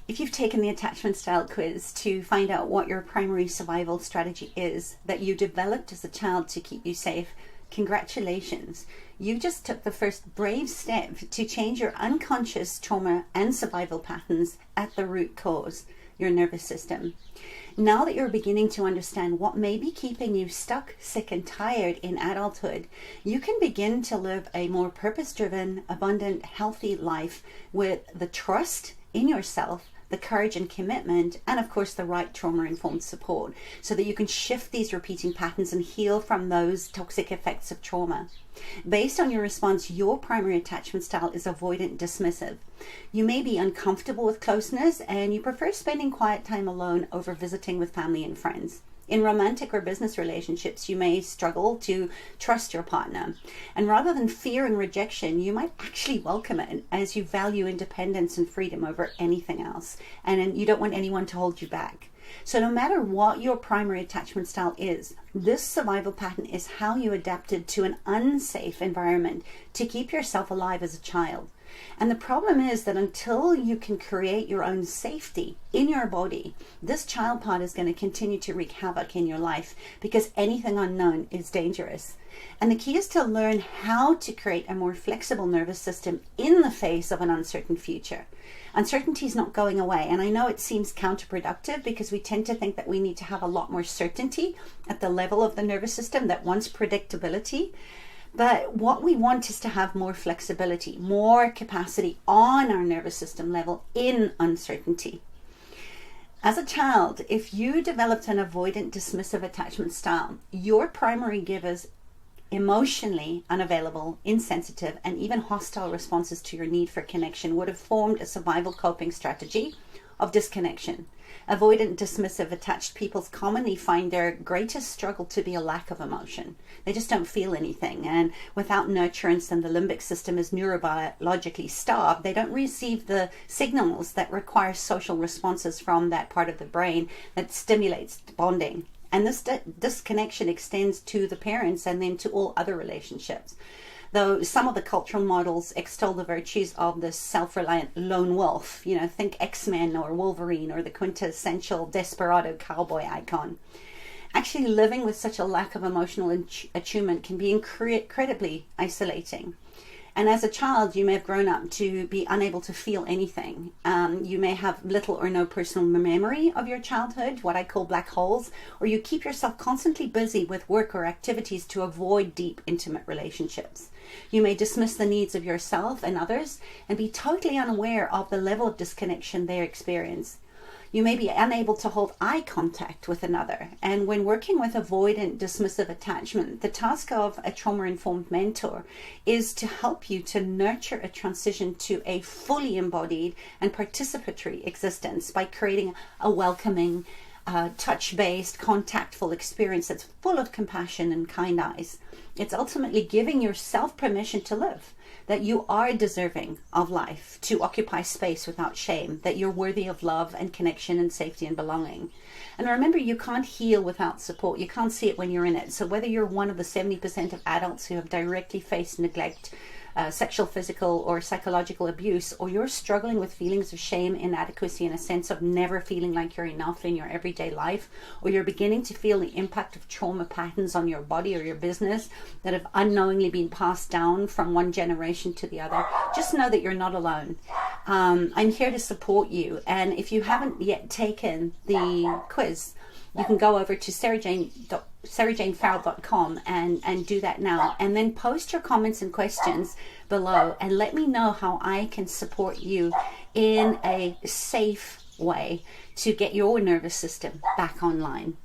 If you've taken the attachment style quiz to find out what your primary survival strategy is that you developed as a child to keep you safe, congratulations. You just took the first brave step to change your unconscious trauma and survival patterns at the root cause, your nervous system. Now that you're beginning to understand what may be keeping you stuck, sick, and tired in adulthood, you can begin to live a more purpose-driven, abundant, healthy life with the trust in yourself, the courage and commitment, and of course the right trauma-informed support, so that you can shift these repeating patterns and heal from those toxic effects of trauma. Based on your response, your primary attachment style is avoidant dismissive. You may be uncomfortable with closeness and you prefer spending quiet time alone over visiting with family and friends. In romantic or business relationships, you may struggle to trust your partner. And rather than fearing rejection, you might actually welcome it, as you value independence and freedom over anything else. And you don't want anyone to hold you back. So no matter what your primary attachment style is, this survival pattern is how you adapted to an unsafe environment to keep yourself alive as a child. And the problem is that until you can create your own safety in your body, this child part is going to continue to wreak havoc in your life, because anything unknown is dangerous. And the key is to learn how to create a more flexible nervous system in the face of an uncertain future. Uncertainty is not going away, and I know it seems counterproductive because we tend to think that we need to have a lot more certainty at the level of the nervous system that wants predictability. But what we want is to have more flexibility, more capacity on our nervous system level in uncertainty. As a child, if you developed an avoidant dismissive attachment style, your primary givers emotionally unavailable, insensitive, and even hostile responses to your need for connection would have formed a survival coping strategy of disconnection. Avoidant dismissive attached people commonly find their greatest struggle to be a lack of emotion. They just don't feel anything, and without nurturance and the limbic system is neurobiologically starved, they don't receive the signals that require social responses from that part of the brain that stimulates bonding. And this disconnection extends to the parents and then to all other relationships. Though some of the cultural models extol the virtues of the self-reliant lone wolf, think X-Men or Wolverine or the quintessential desperado cowboy icon. Actually, living with such a lack of emotional attunement can be incredibly isolating. And as a child, you may have grown up to be unable to feel anything. You may have little or no personal memory of your childhood, what I call black holes, or you keep yourself constantly busy with work or activities to avoid deep, intimate relationships. You may dismiss the needs of yourself and others and be totally unaware of the level of disconnection they experience. You may be unable to hold eye contact with another. And when working with avoidant dismissive attachment, the task of a trauma-informed mentor is to help you to nurture a transition to a fully embodied and participatory existence by creating a welcoming, touch-based, contactful experience that's full of compassion and kind eyes. It's ultimately giving yourself permission to live, that you are deserving of life, to occupy space without shame, that you're worthy of love and connection and safety and belonging. And remember, you can't heal without support. You can't see it when you're in it. So whether you're one of the 70% of adults who have directly faced neglect, sexual, physical, or psychological abuse, or you're struggling with feelings of shame, inadequacy, and a sense of never feeling like you're enough in your everyday life, or you're beginning to feel the impact of trauma patterns on your body or your business that have unknowingly been passed down from one generation to the other, just know that you're not alone. I'm here to support you. And if you haven't yet taken the quiz, you can go over to sarahjanefarrell.com and do that now, and then post your comments and questions below and let me know how I can support you in a safe way to get your nervous system back online.